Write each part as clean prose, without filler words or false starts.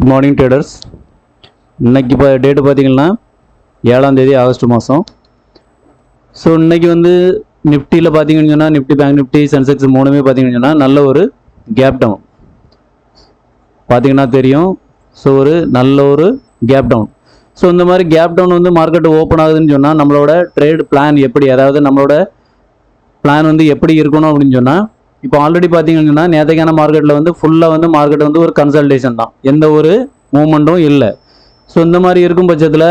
Good morning traders. இன்னைக்கு இப்போ date பார்த்தீங்கன்னா 7ஆம் தேதி ஆகஸ்ட் மாதம். ஸோ இன்னைக்கு வந்து நிஃப்டியில் பார்த்தீங்கன்னு சொன்னால் நிஃப்டி, பேங்க் நிஃப்டி, சென்செக்ஸ் மூணுமே பார்த்தீங்கன்னு சொன்னால் நல்ல ஒரு கேப் டவுன் பார்த்தீங்கன்னா தெரியும். ஸோ நல்ல ஒரு கேப் டவுன். ஸோ இந்த மாதிரி கேப் டவுன் வந்து மார்க்கெட் ஓப்பன் ஆகுதுன்னு சொன்னால் நம்மளோட ட்ரேட் பிளான் எப்படி, அதாவது நம்மளோட பிளான் வந்து எப்படி இருக்கணும் அப்படின்னு சொன்னால், இப்போ ஆல்ரெடி பார்த்தீங்கன்னா நேற்றைக்கான மார்க்கெட்டில் வந்து ஃபுல்லாக வந்து மார்க்கெட் வந்து ஒரு கன்சல்டேஷன் தான், எந்த ஒரு மூவ்மெண்ட்டும் இல்லை. ஸோ இந்த மாதிரி இருக்கும் பட்சத்தில்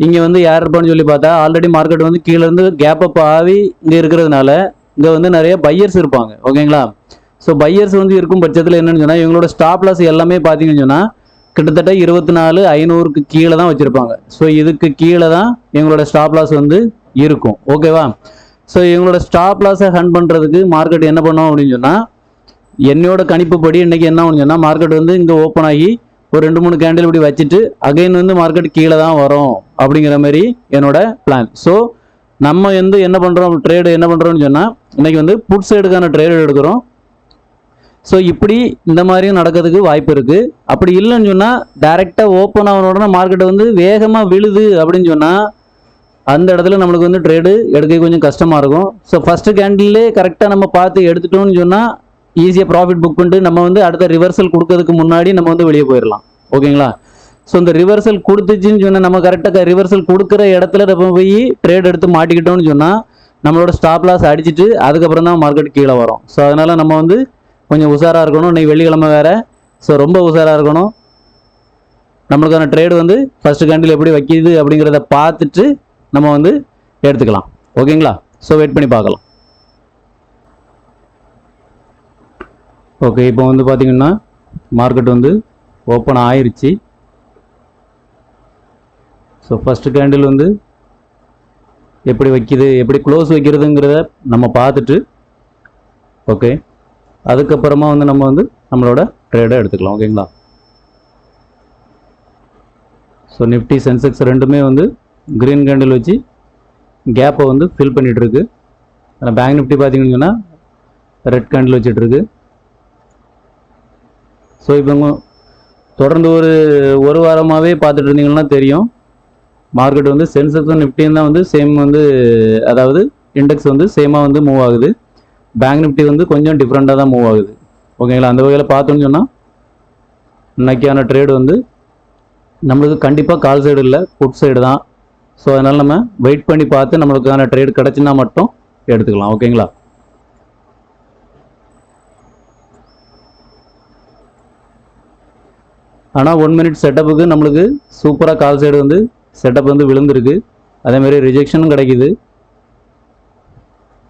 இங்கே வந்து யார் இருப்பான்னு சொல்லி பார்த்தா ஆல்ரெடி மார்க்கெட் வந்து கீழேருந்து கேப் அப் ஆகி இங்கே இருக்கிறதுனால இங்கே வந்து நிறைய பையர்ஸ் இருப்பாங்க. ஓகேங்களா? ஸோ பையர்ஸ் வந்து இருக்கும் பட்சத்தில் என்னென்னு சொன்னால் இவங்களோட ஸ்டாப் லாஸ் எல்லாமே பார்த்தீங்கன்னு சொன்னால் கிட்டத்தட்ட 24,500க்கு கீழே தான் வச்சுருப்பாங்க. ஸோ இதுக்கு கீழே தான் எங்களோட ஸ்டாப் லாஸ் வந்து இருக்கும். ஓகேவா? ஸோ இவங்களோட ஸ்டாப் லாஸை ஹண்ட் பண்ணுறதுக்கு மார்க்கெட் என்ன பண்ணோம் அப்படின்னு சொன்னால், என்னோட கணிப்புப்படி இன்றைக்கி என்ன ஆகும்னு சொன்னால் மார்க்கெட் வந்து இங்கே ஓப்பன் ஆகி ஒரு 2-3 கேண்டில் இப்படி வச்சுட்டு அகைன் வந்து மார்க்கெட் கீழே தான் வரும் அப்படிங்கிற மாதிரி என்னோட பிளான். ஸோ நம்ம வந்து என்ன பண்ணுறோம், ட்ரேடு என்ன பண்ணுறோம்னு சொன்னால் இன்றைக்கி வந்து புட் சைடுக்கான ட்ரேடு எடுக்கிறோம். ஸோ இப்படி இந்த மாதிரியும் நடக்கிறதுக்கு வாய்ப்பு இருக்குது. அப்படி இல்லைன்னு சொன்னால் டைரெக்டாக ஓப்பன் ஆகின உடனே மார்க்கெட் வந்து வேகமாக விழுது அப்படின்னு சொன்னால் அந்த இடத்துல நம்மளுக்கு வந்து ட்ரேடு எடுக்க கொஞ்சம் கஷ்டமாக இருக்கும். ஸோ ஃபஸ்ட்டு கேண்டில்லே கரெக்டாக நம்ம பார்த்து எடுத்துட்டோம்னு சொன்னால் ஈஸியாக ப்ராஃபிட் புக் பண்ணிட்டு நம்ம வந்து அடுத்த ரிவர்சல் கொடுக்கறதுக்கு முன்னாடி நம்ம வந்து வெளியே போயிடலாம். ஓகேங்களா? ஸோ இந்த ரிவர்சல் கொடுத்துச்சின்னு சொன்னால் நம்ம கரெக்டாக ரிவர்சல் கொடுக்குற இடத்துல நம்ம போய் ட்ரேட் எடுத்து மாட்டிக்கிட்டோம்னு சொன்னால் நம்மளோட ஸ்டாப் லாஸ் அடிச்சுட்டு அதுக்கப்புறம் தான் மார்க்கெட் கீழே வரும். ஸோ அதனால் நம்ம வந்து கொஞ்சம் உஷாராக இருக்கணும். இன்னைக்கு வெள்ளிக்கிழமை வேறு. ஸோ ரொம்ப உஷாராக இருக்கணும். நம்மளுக்கான ட்ரேடு வந்து ஃபஸ்ட்டு கேண்டில் எப்படி வைக்கிது அப்படிங்கிறத பார்த்துட்டு நம்ம வந்து எடுத்துக்கலாம். ஓகேங்களா? ஸோ வெயிட் பண்ணி பார்க்கலாம். ஓகே, இப்போ வந்து பார்த்தீங்கன்னா மார்க்கெட் வந்து ஓப்பன் ஆயிருச்சு. ஸோ ஃபஸ்ட்டு கேண்டில் வந்து எப்படி வைக்கிது, எப்படி க்ளோஸ் வைக்கிறதுங்கிறத நம்ம பார்த்துட்டு ஓகே அதுக்கப்புறமா வந்து நம்ம வந்து நம்மளோட ட்ரேடை எடுத்துக்கலாம். ஓகேங்களா? ஸோ நிஃப்டி, சென்செக்ஸ் ரெண்டுமே வந்து க்ரீன் கேண்டில் வச்சு கேப்பை வந்து ஃபில் பண்ணிகிட்டு இருக்கு. ஆனால் பேங்க் நிஃப்டி பார்த்தீங்கன்னா ரெட் கேண்டில் வச்சுட்ருக்கு. ஸோ இப்போ தொடர்ந்து ஒரு வாரமாகவே பார்த்துட்டு இருந்தீங்கன்னா தெரியும் மார்க்கெட் வந்து சென்செக்ஸும் நிஃப்டியும் தான் வந்து சேம் வந்து, அதாவது இண்டெக்ஸ் வந்து சேமாக வந்து மூவ் ஆகுது. பேங்க் நிஃப்டி வந்து கொஞ்சம் டிஃப்ரெண்ட்டாக தான் மூவ் ஆகுது. ஓகேங்களா? அந்த வகையில் பார்த்தோன்னு சொன்னால் இன்னைக்கான ட்ரேடு வந்து நம்மளுக்கு கண்டிப்பாக கால் சைடு இல்லை, புட் சைடு தான். ஸோ அதனால் நம்ம வெயிட் பண்ணி பார்த்து நம்மளுக்கான ட்ரேட் கிடச்சின்னா மட்டும் எடுத்துக்கலாம். ஓகேங்களா? ஆனால் 1 மினிட் செட்டப்புக்கு நம்மளுக்கு சூப்பராக கால் சைடு வந்து செட்டப் வந்து விழுந்திருக்கு. அதேமாதிரி ரிஜெக்ஷனும் கிடைக்குது,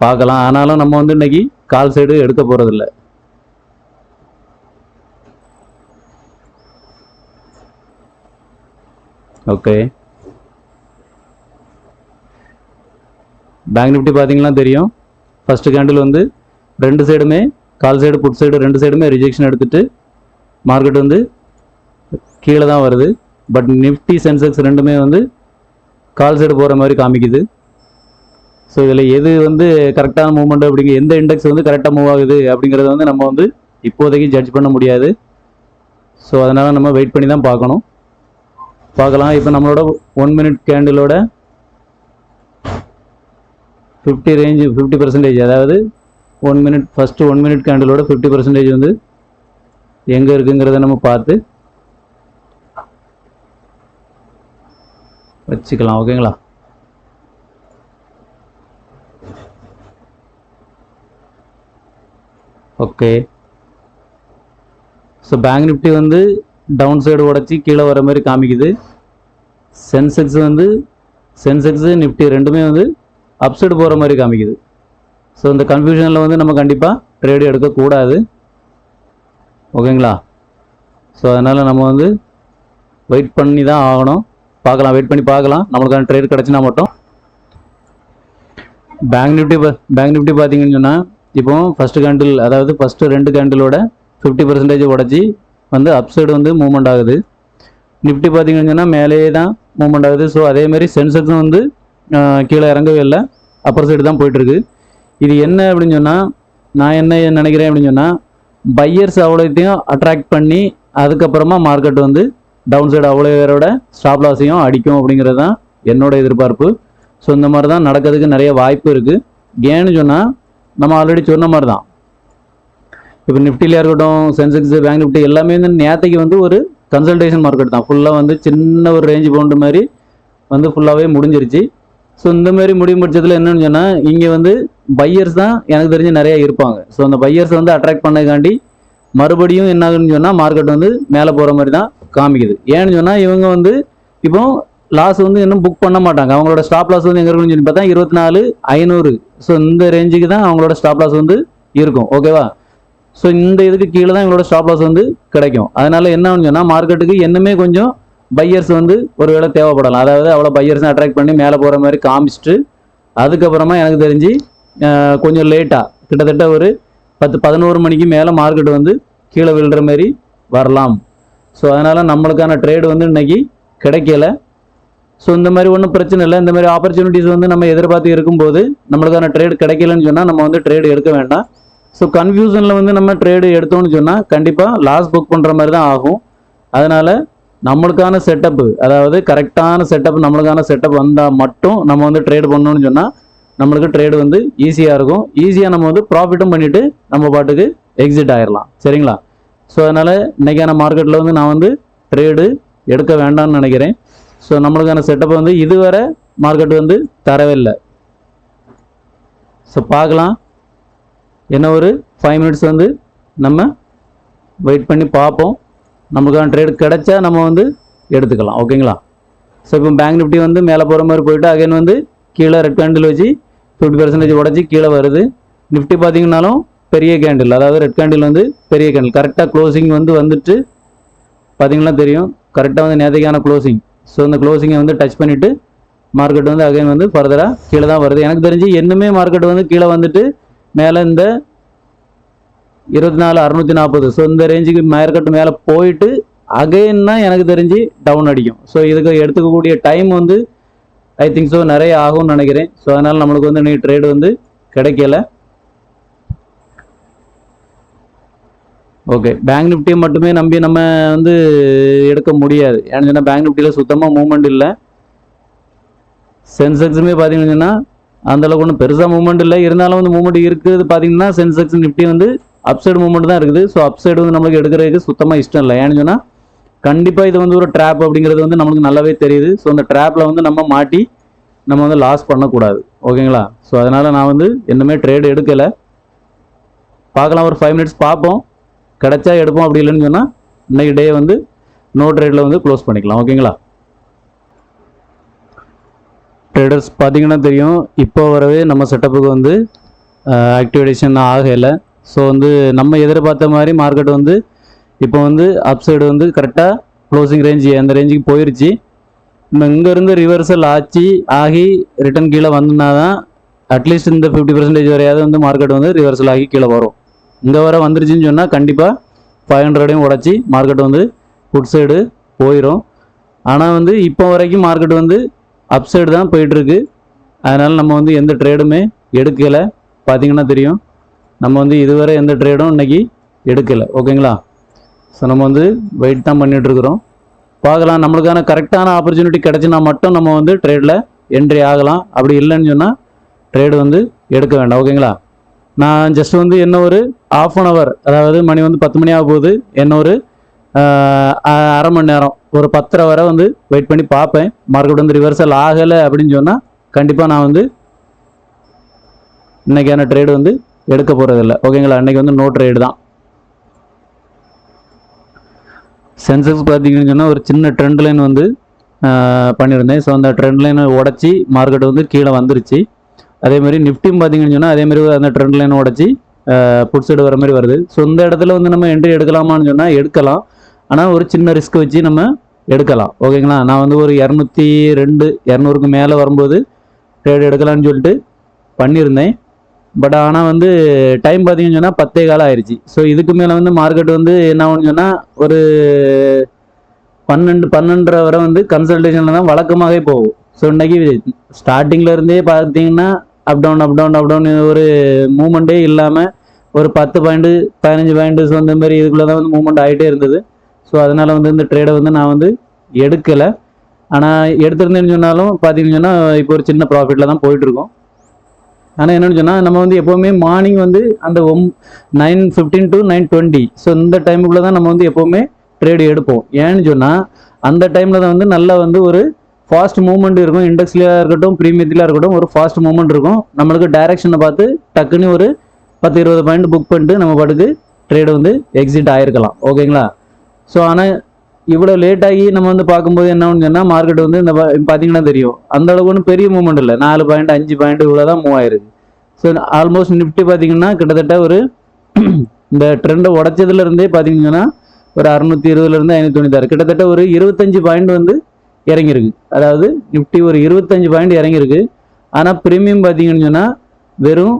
பார்க்கலாம். ஆனாலும் நம்ம வந்து இன்னைக்கு கால் சைடு எடுக்க போகிறதில்ல. ஓகே, பேங்க் நிஃப்டி பார்த்தீங்கன்னா தெரியும் ஃபஸ்ட்டு கேண்டில் வந்து ரெண்டு சைடுமே கால் சைடு புட் சைடு ரெண்டு சைடுமே ரிஜெக்ஷன் எடுத்துகிட்டு மார்க்கெட் வந்து கீழே தான் வருது. பட் நிஃப்டி, சென்செக்ஸ் ரெண்டுமே வந்து கால் சைடு போகிற மாதிரி காமிக்குது. ஸோ இதில் எது வந்து கரெக்டான மூவ்மெண்ட் அப்படிங்கிற, எந்த இண்டெக்ஸ் வந்து கரெக்டாக மூவ் ஆகுது அப்படிங்கிறத வந்து நம்ம வந்து இப்போதைக்கு ஜட்ஜ் பண்ண முடியாது. ஸோ அதனால் நம்ம வெயிட் பண்ணி தான் பார்க்கலாம். இப்போ நம்மளோட 1 மினிட் கேண்டிலோட 50%, அதாவது 1 மினிட் ஃபஸ்ட்டு 1 மினிட் கேண்டிலோட 50% வந்து எங்கே இருக்குங்கிறத நம்ம பார்த்து வச்சுக்கலாம். ஓகேங்களா? ஓகே, ஸோ பேங்க் நிஃப்டி வந்து டவுன் சைடு உடச்சி கீழே வர மாதிரி காமிக்குது. சென்செக்ஸு நிஃப்டி ரெண்டுமே வந்து அப் சைடு போகிற மாதிரி காமிக்குது. ஸோ இந்த கன்ஃபியூஷனில் வந்து நம்ம கண்டிப்பாக ட்ரேடு எடுக்கக்கூடாது. ஓகேங்களா? ஸோ அதனால் நம்ம வந்து வெயிட் பண்ணி தான் ஆகணும். வெயிட் பண்ணி பார்க்கலாம் நம்மளுக்கான ட்ரேட் கிடச்சினா மட்டும். பேங்க் நிஃப்டி பார்த்தீங்கன்னு சொன்னால் இப்போ ஃபஸ்ட்டு கேண்டில், அதாவது ஃபஸ்ட்டு 2 கேண்டிலோட 50% உடச்சி வந்து அப் சைடு வந்து மூவ்மெண்ட் ஆகுது. நிஃப்டி பார்த்தீங்கன்னு சொன்னால் மேலேயே தான் மூவ்மெண்ட் ஆகுது. ஸோ அதேமாதிரி சென்செக்ஸும் வந்து கீழே இறங்கவே இல்லை, அப்பர் சைடு தான் போயிட்டுருக்கு. இது என்ன அப்படின்னு சொன்னால், நான் என்ன நினைக்கிறேன் அப்படின்னு சொன்னால், பையர்ஸ் அவ்வளோத்தையும் அட்ராக்ட் பண்ணி அதுக்கப்புறமா மார்க்கெட் வந்து டவுன் சைடு அவ்வளோ பேரோட ஸ்டாப் லாஸையும் அடிக்கும் அப்படிங்கிறது தான் என்னோட எதிர்பார்ப்பு. ஸோ இந்த மாதிரி தான் நடக்கிறதுக்கு நிறைய வாய்ப்பு இருக்குது. ஏன்னு சொன்னால் நம்ம ஆல்ரெடி சொன்ன மாதிரி தான், இப்போ நிஃப்டிலையாக இருக்கட்டும், சென்செக்ஸ், பேங்க் நிஃப்டி எல்லாமே வந்து நேற்றுக்கு வந்து ஒரு கன்சல்டேஷன் மார்க்கெட் தான். ஃபுல்லாக வந்து சின்ன ஒரு ரேஞ்ச் பவுண்டு மாதிரி வந்து ஃபுல்லாகவே முடிஞ்சிருச்சு. ஸோ இந்த மாதிரி முடியும் பட்சத்தில் என்னன்னு சொன்னால் இங்கே வந்து பையர்ஸ் தான் எனக்கு தெரிஞ்சு நிறையா இருப்பாங்க. ஸோ அந்த பையர்ஸ் வந்து அட்ராக்ட் பண்ணதுக்காண்டி மறுபடியும் என்ன ஆகுதுன்னு சொன்னால் மார்க்கெட் வந்து மேலே போகிற மாதிரி தான் காமிக்குது. ஏன்னு சொன்னால் இவங்க வந்து இப்போ லாஸ் வந்து இன்னும் புக் பண்ண மாட்டாங்க. அவங்களோட ஸ்டாப் லாஸ் வந்து எங்கே இருக்குன்னு சொல்லி பார்த்தா 24,500. ஸோ இந்த ரேஞ்சுக்கு தான் அவங்களோட ஸ்டாப் லாஸ் வந்து இருக்கும். ஓகேவா? ஸோ இந்த இதுக்கு கீழே தான் எங்களோட ஸ்டாப் லாஸ் வந்து கிடைக்கும். அதனால என்ன சொன்னால் மார்க்கெட்டுக்கு என்னமே கொஞ்சம் பையர்ஸ் வந்து ஒரு வேளை தேவைப்படலாம். அதாவது அவ்வளோ பையர்ஸ் அட்ராக்ட் பண்ணி மேலே போகிற மாதிரி காமிச்சிட்டு அதுக்கப்புறமா எனக்கு தெரிஞ்சு கொஞ்சம் லேட்டாக கிட்டத்தட்ட ஒரு 10-11 மணிக்கு மேலே மார்க்கெட் வந்து கீழே விழுற மாதிரி வரலாம். ஸோ அதனால் நம்மளுக்கான ட்ரேடு வந்து இன்னைக்கு கிடைக்கல. ஸோ இந்த மாதிரி ஒன்றும் பிரச்சனை இல்லை. இந்த மாதிரி ஆப்பர்ச்சுனிட்டிஸ் வந்து நம்ம எதிர்பார்த்து இருக்கும்போது நம்மளுக்கான ட்ரேடு கிடைக்கலன்னு சொன்னால் நம்ம வந்து ட்ரேடு எடுக்க வேண்டாம். ஸோ கன்ஃபியூஷனில் வந்து நம்ம ட்ரேடு எடுத்தோம்னு சொன்னால் கண்டிப்பாக லாஸ் புக் பண்ணுற மாதிரி தான் ஆகும். அதனால் நம்மளுக்கான செட்டப்பு, அதாவது கரெக்டான செட்டப், நம்மளுக்கான செட்டப் வந்தால் மட்டும் நம்ம வந்து ட்ரேடு பண்ணோம்னு சொன்னால் நம்மளுக்கு ட்ரேடு வந்து ஈஸியாக இருக்கும். ஈஸியாக நம்ம வந்து ப்ராஃபிட்டும் பண்ணிவிட்டு நம்ம பாட்டுக்கு எக்ஸிட் ஆகிடலாம். சரிங்களா? ஸோ அதனால் இன்றைக்கான மார்க்கெட்டில் வந்து நான் வந்து ட்ரேடு எடுக்க வேண்டாம்னு நினைக்கிறேன். ஸோ நம்மளுக்கான செட்டப்பை வந்து இதுவரை மார்க்கெட் வந்து தரவே இல்லை. ஸோ பார்க்கலாம், என்ன ஒரு 5 மினிட்ஸ் வந்து நம்ம வெயிட் பண்ணி பார்ப்போம். நம்மளுக்கான ட்ரேடு கிடைச்சா நம்ம வந்து எடுத்துக்கலாம். ஓகேங்களா? ஸோ இப்போ பேங்க் நிஃப்டி வந்து மேலே போகிற மாதிரி போயிட்டு அகைன் வந்து கீழே ரெட் கேண்டில் வச்சு 50% உடச்சி கீழே வருது. நிஃப்டி பார்த்தீங்கன்னாலும் பெரிய கேண்டில், அதாவது ரெட் கேண்டில் வந்து பெரிய கேண்டில் கரெக்டாக க்ளோசிங் வந்து வந்துட்டு பார்த்தீங்கன்னா தெரியும், கரெக்டாக வந்து நேற்றுக்கான க்ளோசிங். ஸோ இந்த க்ளோசிங்கை வந்து டச் பண்ணிவிட்டு மார்க்கெட் வந்து அகைன் வந்து ஃபர்தராக கீழே தான் வருது. எனக்கு தெரிஞ்சு என்னமே மார்க்கெட் வந்து கீழே வந்துட்டு மேலே இந்த 24,640, ஸோ இந்த ரேஞ்சுக்கு மார்க்கெட் மேலே போயிட்டு அகைன்னா எனக்கு தெரிஞ்சு டவுன் அடிக்கும். ஸோ இதுக்கு எடுத்துக்கக்கூடிய டைம் வந்து ஐ திங்க் ஸோ நிறைய ஆகும்னு நினைக்கிறேன். ஸோ அதனால் நம்மளுக்கு வந்து இன்னைக்கு ட்ரேடு வந்து கிடைக்கல. ஓகே, பேங்க் நிஃப்டியை மட்டுமே நம்பி நம்ம வந்து எடுக்க முடியாது. ஏன்னு சொன்னால் பேங்க் நிஃப்டியில் சுத்தமாக மூவ்மெண்ட் இல்லை. சென்செக்ஸுமே பார்த்தீங்கன்னா அந்தளவுக்கு ஒன்றும் பெருசாக மூவ்மெண்ட் இல்லை. இருந்தாலும் வந்து மூவ்மெண்ட் இருக்குது. பார்த்தீங்கன்னா சென்செக்ஸ் நிஃப்டி வந்து அப்சைடு மூவ்மெண்ட் தான் இருக்குது. ஸோ அப்சைடு வந்து நம்மளுக்கு எடுக்கிறதுக்கு சுத்தமாக இஷ்டம் இல்லை. ஏன்னு சொன்னால் கண்டிப்பாக இது வந்து ஒரு ட்ராப் அப்படிங்கிறது வந்து நம்மளுக்கு நல்லாவே தெரியுது. ஸோ அந்த ட்ராப்பில் வந்து நம்ம மாட்டி நம்ம வந்து லாஸ் பண்ணக்கூடாது. ஓகேங்களா? ஸோ அதனால் நான் வந்து என்னமே ட்ரேடு எடுக்கலை. பார்க்கலாம், ஒரு 5 மினிட்ஸ் பார்ப்போம், கிடைச்சா எடுப்போம். அப்படி இல்லைன்னு சொன்னால் இன்னைக்கு டே வந்து நோ ட்ரேடில் வந்து க்ளோஸ் பண்ணிக்கலாம். ஓகேங்களா? ட்ரேடர்ஸ் பார்த்தீங்கன்னா தெரியும், இப்போ வரவே நம்ம செட்டப்புக்கு வந்து ஆக்டிவேஷன் ஆகலை. ஸோ வந்து நம்ம எதிர்பார்த்த மாதிரி மார்க்கெட் வந்து இப்போ வந்து அப் சைடு வந்து கரெக்டாக க்ளோசிங் ரேஞ்சு அந்த ரேஞ்சுக்கு போயிடுச்சு. நம்ம இங்கேருந்து ரிவர்சல் ஆகி ரிட்டன் கீழே வந்தோம்னா தான் அட்லீஸ்ட் இந்த 50% வரையாவது வந்து மார்க்கெட் வந்து ரிவர்சல் ஆகி கீழே வரும். இங்கே வர வந்துருச்சுன்னு சொன்னால் கண்டிப்பாக 500 உடச்சி மார்க்கெட் வந்து ஃபுட் சைடு போயிடும். ஆனால் வந்து இப்போ வரைக்கும் மார்க்கெட் வந்து அப் சைடு தான் போயிட்டுருக்கு. அதனால் நம்ம வந்து எந்த ட்ரேடுமே எடுக்கலை. பார்த்தீங்கன்னா தெரியும், நம்ம வந்து இதுவரை எந்த ட்ரேடும் இன்னைக்கு எடுக்கலை. ஓகேங்களா? ஸோ நம்ம வந்து வெயிட் தான் பண்ணிகிட்ருக்குறோம். பார்க்கலாம், நம்மளுக்கான கரெக்டான ஆப்பர்ச்சுனிட்டி கிடச்சினா மட்டும் நம்ம வந்து ட்ரேடில் என்ட்ரி ஆகலாம். அப்படி இல்லைன்னு சொன்னால் ட்ரேடு வந்து எடுக்க வேண்டாம். ஓகேங்களா? நான் ஜஸ்ட் வந்து என்ன ஒரு ½ அன் ஹவர், அதாவது மணி வந்து 10 மணி ஆக போகுது, என்ன ஒரு அரை மணி நேரம், ஒரு 10:30 வரை வந்து வெயிட் பண்ணி பார்ப்பேன். மார்க்கெட் வந்து ரிவர்சல் ஆகலை அப்படின்னு சொன்னால் கண்டிப்பாக நான் வந்து இன்றைக்கான ட்ரேடு வந்து எடுக்க போகிறதில்ல. ஓகேங்களா? இன்றைக்கி வந்து நோ ட்ரேடு தான். சென்செக்ஸ் பார்த்தீங்கன்னு சொன்னால் ஒரு சின்ன ட்ரெண்ட் லைன் வந்து பண்ணியிருந்தேன். ஸோ அந்த ட்ரெண்ட் லைனை உடச்சி மார்க்கெட் வந்து கீழே வந்துருச்சு. அதேமாதிரி நிஃப்டியும் பார்த்தீங்கன்னு சொன்னால் அதேமாதிரி அந்த ட்ரெண்ட் லைனை உடச்சி புட் சைடு வர மாதிரி வருது. ஸோ இந்த இடத்துல வந்து நம்ம என்ட்ரி எடுக்கலாமான்னு சொன்னால் எடுக்கலாம். ஆனால் ஒரு சின்ன ரிஸ்க் வச்சு நம்ம எடுக்கலாம். ஓகேங்களா? நான் வந்து ஒரு 202-200க்கு மேலே வரும்போது ட்ரேடு எடுக்கலான்னு சொல்லிட்டு பண்ணியிருந்தேன். பட் ஆனால் வந்து டைம் பார்த்தீங்கன்னு சொன்னால் 10:15 ஆயிடுச்சு. ஸோ இதுக்கு மேலே வந்து மார்க்கெட் வந்து என்ன ஆகுன்னு சொன்னால் ஒரு 12-12:30 வரை வந்து கன்சல்டேஷனில் தான் வழக்கமாகவே போகும். ஸோ இன்றைக்கி ஸ்டார்டிங்கில் இருந்தே பார்த்தீங்கன்னா அப் டவுன் ஒரு மூமெண்ட்டே இல்லாமல் ஒரு 10 பாயிண்ட்டு 15 பாயிண்ட்டு ஸோ இந்த மாதிரி இதுக்குள்ளே தான் வந்து மூவ்மெண்ட் ஆகிட்டே இருந்தது. ஸோ அதனால் வந்து இந்த ட்ரேடை வந்து நான் வந்து எடுக்கலை. ஆனால் எடுத்திருந்தேன்னு சொன்னாலும் பார்த்தீங்கன்னு சொன்னால் இப்போ ஒரு சின்ன ப்ராஃபிட்டில் தான் போயிட்டுருக்கோம். ஆனால் என்னென்னு சொன்னால் நம்ம வந்து எப்போவுமே மார்னிங் வந்து அந்த 9:15 to 9:20 ஸோ இந்த டைமுக்குள்ளே தான் நம்ம வந்து எப்போவுமே ட்ரேடு எடுப்போம். ஏன்னு சொன்னால் அந்த டைமில் தான் வந்து நல்லா வந்து ஒரு ஃபாஸ்ட் மூவ்மெண்ட் இருக்கும். இண்டெக்ஸ்லையாக இருக்கட்டும், ப்ரீமியத்திலாக இருக்கட்டும், ஒரு ஃபாஸ்ட் மூவ்மெண்ட் இருக்கும். நம்மளுக்கு டைரக்ஷனை பார்த்து டக்குன்னு ஒரு 10-20 பாயிண்ட் புக் பண்ணிட்டு நம்ம பாட்டுக்கு ட்ரேடு வந்து எக்ஸிட் ஆகிருக்கலாம். ஓகேங்களா? ஸோ ஆனால் இவ்வளோ லேட் ஆகி நம்ம வந்து பார்க்கும்போது என்ன சொன்னால் மார்க்கெட் வந்து இந்த பார்த்தீங்கன்னா தெரியும் அந்த அளவுக்கு ஒன்றும் பெரிய மூவ்மெண்ட் இல்லை. 4 பாயிண்ட் 5 பாயிண்ட் இவ்வளோ தான் மூவ் ஆயிருக்கு. ஸோ ஆல்மோஸ்ட் நிஃப்டி பார்த்தீங்கன்னா கிட்டத்தட்ட ஒரு இந்த ட்ரெண்டை உடச்சதுலேருந்தே பார்த்தீங்கன்னா ஒரு 620லேருந்து 596 கிட்டத்தட்ட ஒரு 25 பாயிண்ட் வந்து இறங்கியிருக்கு. அதாவது நிஃப்டி ஒரு 25 பாயிண்ட் இறங்கியிருக்கு. ஆனால் ப்ரீமியம் பார்த்தீங்கன்னு சொன்னால் வெறும்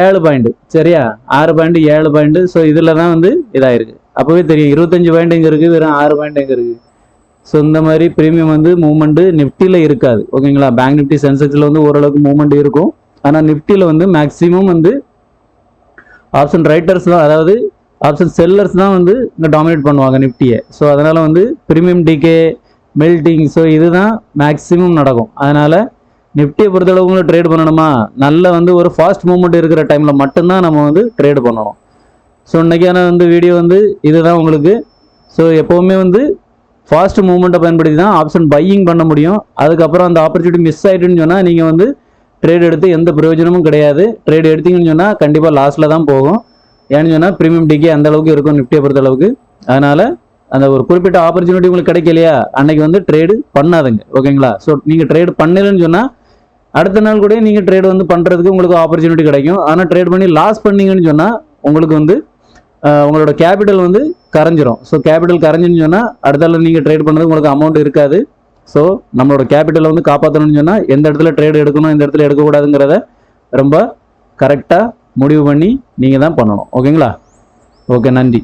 7 பாயிண்ட், சரியா? 6 பாயிண்ட் 7 பாயிண்ட். ஸோ இதில் தான் வந்து இதாயிருக்கு. அப்போவே தெரியும் 25 பாயிண்ட் எங்கே இருக்குது, வெறும் 6 பாயிண்ட் எங்கே இருக்குது. ஸோ இந்த மாதிரி ப்ரீமியம் வந்து மூவ்மெண்ட்டு நிஃப்டியில் இருக்காது. ஓகேங்களா? பேங்க் நிஃப்டி சென்செக்ஸில் வந்து ஓரளவுக்கு மூவ்மெண்ட் இருக்கும். ஆனால் நிஃப்டியில் வந்து மேக்ஸிமம் வந்து ஆப்ஷன் ரைட்டர்ஸ் தான், அதாவது ஆப்ஷன் செல்லர்ஸ் தான் வந்து இங்கே டாமினேட் பண்ணுவாங்க நிஃப்டியை. ஸோ அதனால் வந்து ப்ரீமியம் டிகே மெல்டிங் ஸோ இதுதான் மேக்ஸிமம் நடக்கும். அதனால் நிஃப்டியை பொறுத்தளவுக்கு ட்ரேட் பண்ணணுமா, நல்ல வந்து ஒரு ஃபாஸ்ட் மூவ்மெண்ட் இருக்கிற டைமில் மட்டும்தான் நம்ம வந்து ட்ரேட் பண்ணணும். ஸோ இன்றைக்கான வந்து வீடியோ வந்து இதுதான் உங்களுக்கு. ஸோ எப்போவுமே வந்து ஃபாஸ்ட் மூவ்மெண்ட்டை பயன்படுத்தி தான் ஆப்ஷன் பையிங் பண்ண முடியும். அதுக்கப்புறம் அந்த ஆப்பர்ச்சுனிட்டி மிஸ் ஆகிட்டுன்னு சொன்னால் நீங்கள் வந்து ட்ரேட் எடுத்து எந்த பிரயோஜனமும் கிடையாது. ட்ரேட் எடுத்தீங்கன்னு சொன்னால் கண்டிப்பாக லாஸில் தான் போகும். ஏன்னு சொன்னால் ப்ரீமியம் டிகே அந்த அளவுக்கு இருக்கும் நிஃப்டியை பொறுத்த அளவுக்கு. அதனால் அந்த ஒரு குறிப்பிட்ட ஆப்பர்ச்சுனிட்டி உங்களுக்கு கிடைக்கலையா அன்னைக்கு வந்து ட்ரேடு பண்ணாதுங்க. ஓகேங்களா? ஸோ நீங்கள் ட்ரேட் பண்ணலன்னு சொன்னால் அடுத்த நாள் கூட நீங்கள் ட்ரேட் வந்து பண்ணுறதுக்கு உங்களுக்கு ஆப்பர்ச்சுனிட்டி கிடைக்கும். ஆனால் ட்ரேட் பண்ணி லாஸ் பண்ணீங்கன்னு சொன்னால் உங்களுக்கு வந்து உங்களோட கேபிட்டல் வந்து கரைஞ்சிரும். ஸோ கேபிட்டல் கரைஞ்சின்னு சொன்னால் அடுத்தால நீங்கள் ட்ரேட் பண்ணுறது உங்களுக்கு அமௌண்ட் இருக்காது. ஸோ நம்மளோட கேபிட்டலை வந்து காப்பாற்றணும்னு சொன்னால் எந்த இடத்துல ட்ரேட் எடுக்கணும், எந்த இடத்துல எடுக்கக்கூடாதுங்கிறத ரொம்ப கரெக்டாக முடிவு பண்ணி நீங்கள் தான் பண்ணணும். ஓகேங்களா? ஓகே, நன்றி.